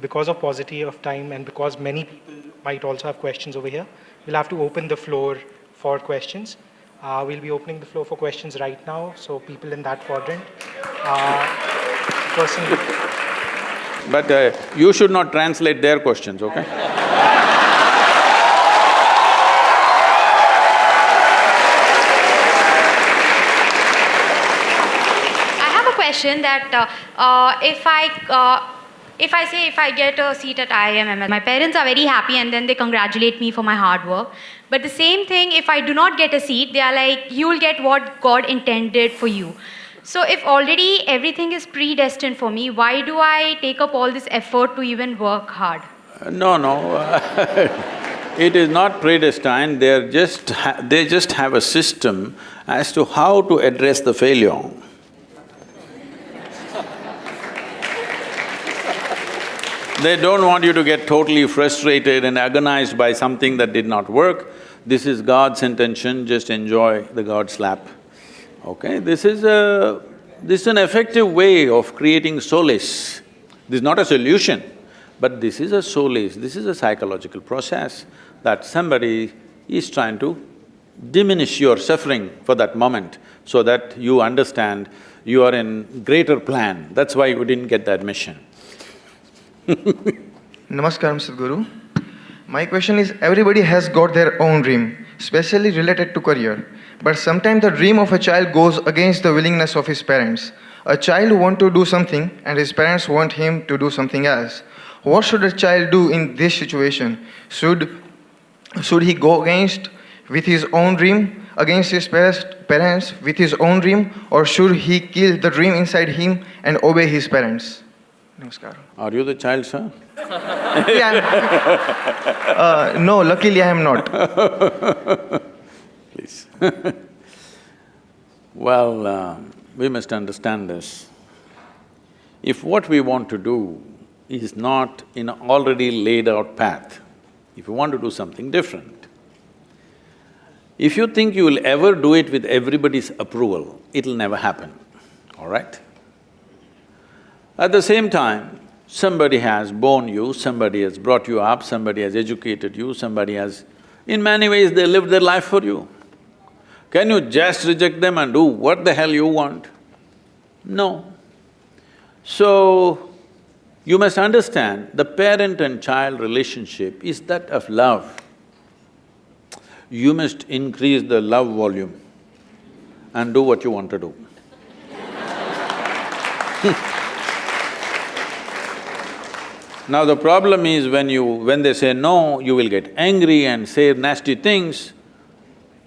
Because of paucity of time and because many people might also have questions over here, we'll have to open the floor for questions. We'll be opening the floor for questions right now, so people in that quadrant. Person. But you should not translate their questions, okay? I have a question that if I get a seat at IIMM, my parents are very happy and then they congratulate me for my hard work. But the same thing, if I do not get a seat, they are like, you will get what God intended for you. So if already everything is predestined for me, why do I take up all this effort to even work hard? No, it is not predestined, they just have a system as to how to address the failure. They don't want you to get totally frustrated and agonized by something that did not work. This is God's intention, just enjoy the God slap. Okay, this is an effective way of creating solace. This is not a solution, but this is a solace, this is a psychological process that somebody is trying to diminish your suffering for that moment so that you understand you are in greater plan. That's why you didn't get the admission. Namaskaram, Sadhguru. My question is, everybody has got their own dream, especially related to career. But sometimes the dream of a child goes against the willingness of his parents. A child wants to do something and his parents want him to do something else. What should a child do in this situation? Should he go against with his own dream, against his parents with his own dream, or should he kill the dream inside him and obey his parents? Namaskar. Are you the child, sir? Yeah. No, luckily I am not. Please. Well, we must understand this. If what we want to do is not in an already laid out path, if you want to do something different, if you think you will ever do it with everybody's approval, it'll never happen, all right? At the same time, somebody has born you, somebody has brought you up, somebody has educated you, somebody has… in many ways they lived their life for you. Can you just reject them and do what the hell you want? No. So, you must understand the parent and child relationship is that of love. You must increase the love volume and do what you want to do. Now the problem is when they say no, you will get angry and say nasty things.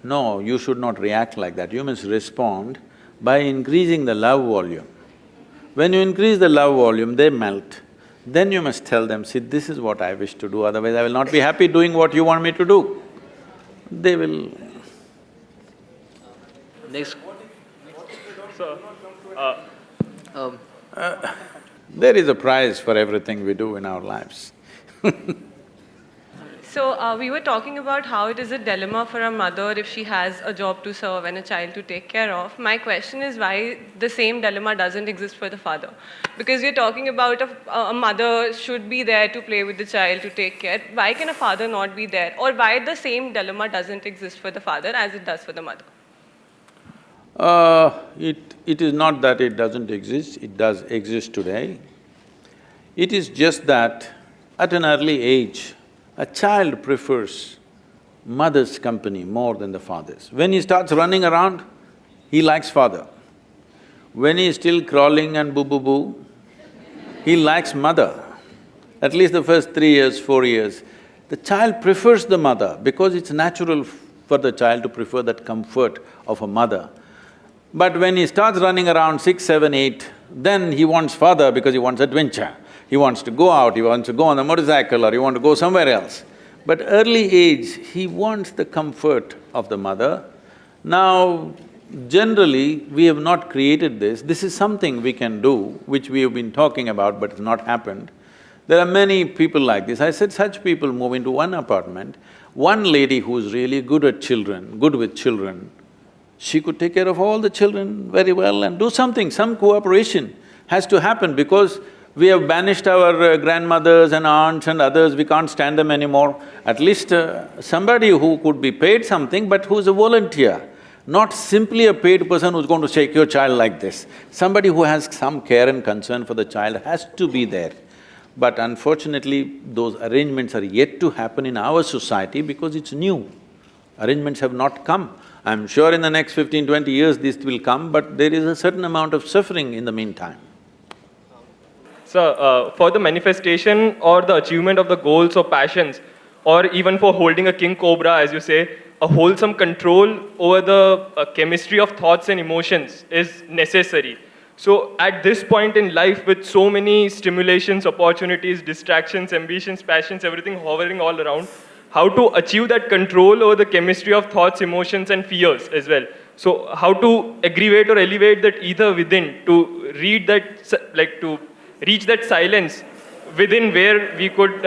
No, you should not react like that, you must respond by increasing the love volume. When you increase the love volume, they melt. Then you must tell them, see, this is what I wish to do, otherwise I will not be happy doing what you want me to do. They will… Next. Sir, there is a prize for everything we do in our lives. So, we were talking about how it is a dilemma for a mother if she has a job to serve and a child to take care of. My question is why the same dilemma doesn't exist for the father? Because you're talking about a mother should be there to play with the child, to take care. Why can a father not be there? Or why the same dilemma doesn't exist for the father as it does for the mother? It is not that it doesn't exist, it does exist today. It is just that at an early age, a child prefers mother's company more than the father's. When he starts running around, he likes father. When he is still crawling and boo-boo-boo, he likes mother. At least the first 3 years, 4 years, the child prefers the mother because it's natural for the child to prefer that comfort of a mother. But when he starts running around 6, 7, 8, then he wants father because he wants adventure. He wants to go out, he wants to go on a motorcycle or he wants to go somewhere else. But early age, he wants the comfort of the mother. Now, generally, we have not created this. This is something we can do, which we have been talking about but it's not happened. There are many people like this. I said such people move into one apartment. One lady who's really good at children, good with children, she could take care of all the children very well and do something, some cooperation has to happen because We have banished our grandmothers and aunts and others, we can't stand them anymore. At least somebody who could be paid something but who's a volunteer, not simply a paid person who's going to shake your child like this. Somebody who has some care and concern for the child has to be there. But unfortunately, those arrangements are yet to happen in our society because it's new. Arrangements have not come. I'm sure in the next 15–20 years this will come, but there is a certain amount of suffering in the meantime. So, for the manifestation or the achievement of the goals or passions, or even for holding a king cobra, as you say, a wholesome control over the chemistry of thoughts and emotions is necessary. So, at this point in life, with so many stimulations, opportunities, distractions, ambitions, passions, everything hovering all around, how to achieve that control over the chemistry of thoughts, emotions, and fears as well. So, how to aggravate or elevate that ether within to read that, to reach that silence within where we could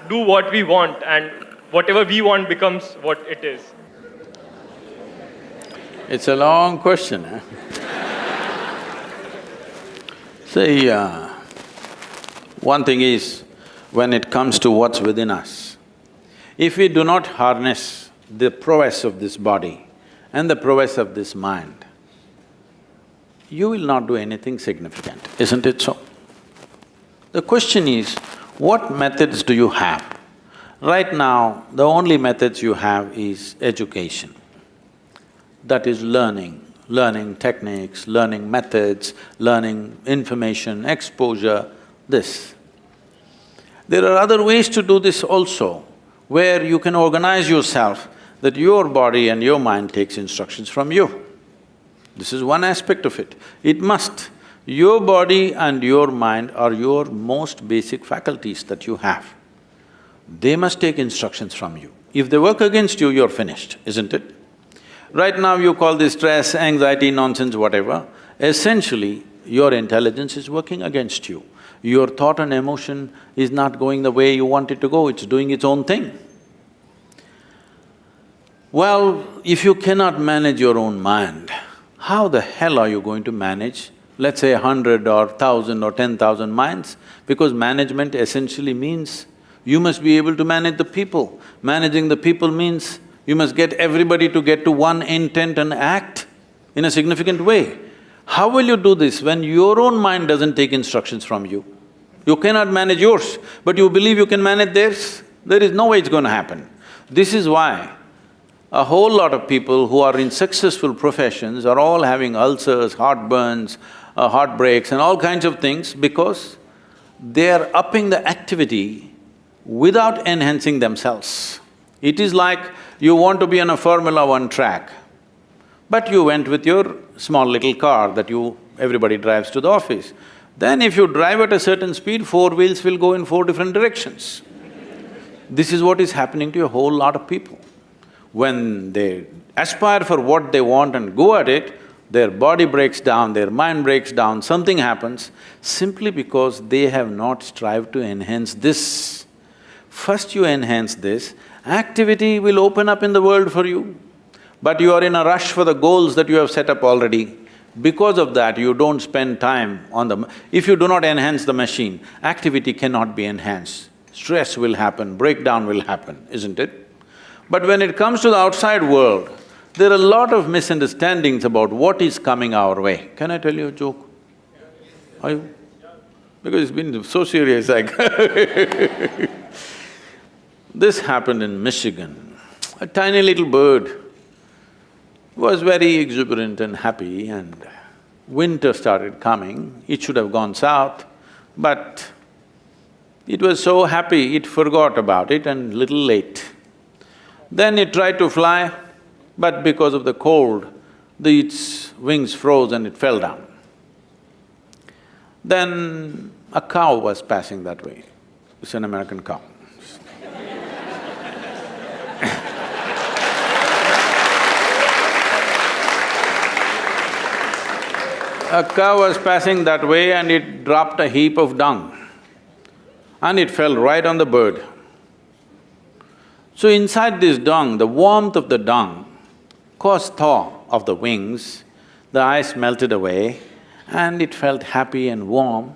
do what we want, and whatever we want becomes what it is. It's a long question, eh? See, one thing is, when it comes to what's within us, if we do not harness the prowess of this body and the prowess of this mind, you will not do anything significant, isn't it so? The question is, what methods do you have? Right now, the only methods you have is education. That is learning techniques, learning methods, learning information, exposure, this. There are other ways to do this also, where you can organize yourself that your body and your mind takes instructions from you. This is one aspect of it. It must. Your body and your mind are your most basic faculties that you have. They must take instructions from you. If they work against you, you're finished, isn't it? Right now you call this stress, anxiety, nonsense, whatever. Essentially, your intelligence is working against you. Your thought and emotion is not going the way you want it to go, it's doing its own thing. Well, if you cannot manage your own mind, how the hell are you going to manage, let's say 100 or 1,000 or 10,000 minds? Because management essentially means you must be able to manage the people. Managing the people means you must get everybody to get to one intent and act in a significant way. How will you do this when your own mind doesn't take instructions from you? You cannot manage yours, but you believe you can manage theirs? There is no way it's going to happen. This is why a whole lot of people who are in successful professions are all having ulcers, heartburns, heartbreaks and all kinds of things because they are upping the activity without enhancing themselves. It is like you want to be on a Formula 1 track, but you went with your small little car that everybody drives to the office. Then if you drive at a certain speed, four wheels will go in four different directions. This is what is happening to a whole lot of people. When they aspire for what they want and go at it, their body breaks down, their mind breaks down, something happens simply because they have not strived to enhance this. First you enhance this, activity will open up in the world for you. But you are in a rush for the goals that you have set up already. Because of that, you don't spend time on the… If you do not enhance the machine, activity cannot be enhanced. Stress will happen, breakdown will happen, isn't it? But when it comes to the outside world, there are a lot of misunderstandings about what is coming our way. Can I tell you a joke? Are you? Because it's been so serious, This happened in Michigan. A tiny little bird was very exuberant and happy, and winter started coming. It should have gone south, but it was so happy it forgot about it and little late. Then it tried to fly, but because of the cold, its wings froze and it fell down. Then a cow was passing that way. It's an American cow. A cow was passing that way and it dropped a heap of dung and it fell right on the bird. So inside this dung, the warmth of the dung caused thaw of the wings, the ice melted away and it felt happy and warm.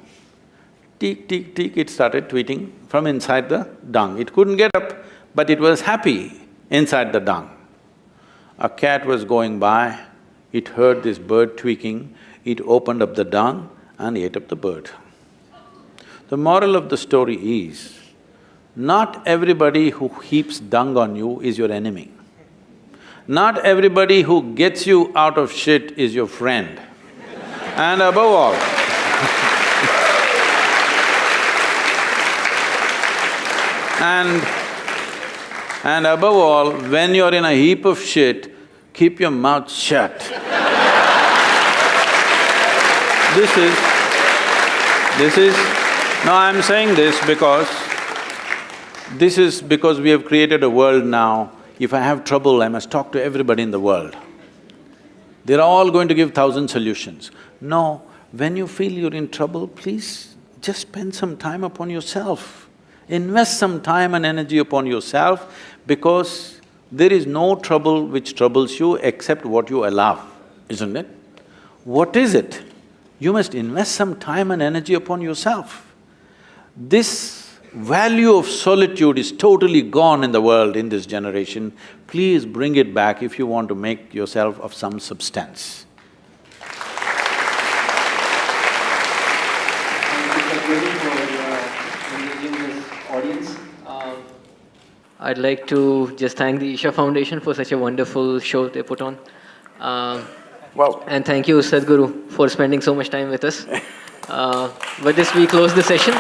Tick, tick, tick, it started tweeting from inside the dung. It couldn't get up, but it was happy inside the dung. A cat was going by, it heard this bird tweaking, it opened up the dung and ate up the bird. The moral of the story is, not everybody who heaps dung on you is your enemy. Not everybody who gets you out of shit is your friend. And above all, and above all, when you're in a heap of shit, keep your mouth shut. No, I'm saying this because we have created a world now, if I have trouble, I must talk to everybody in the world. They're all going to give 1,000 solutions. No, when you feel you're in trouble, please just spend some time upon yourself. Invest some time and energy upon yourself, because there is no trouble which troubles you except what you allow, isn't it? What is it? You must invest some time and energy upon yourself. This value of solitude is totally gone in the world in this generation. Please bring it back if you want to make yourself of some substance. Audience. I'd like to just thank the Isha Foundation for such a wonderful show they put on. Wow. And thank you, Sadhguru, for spending so much time with us. With this, we close the session.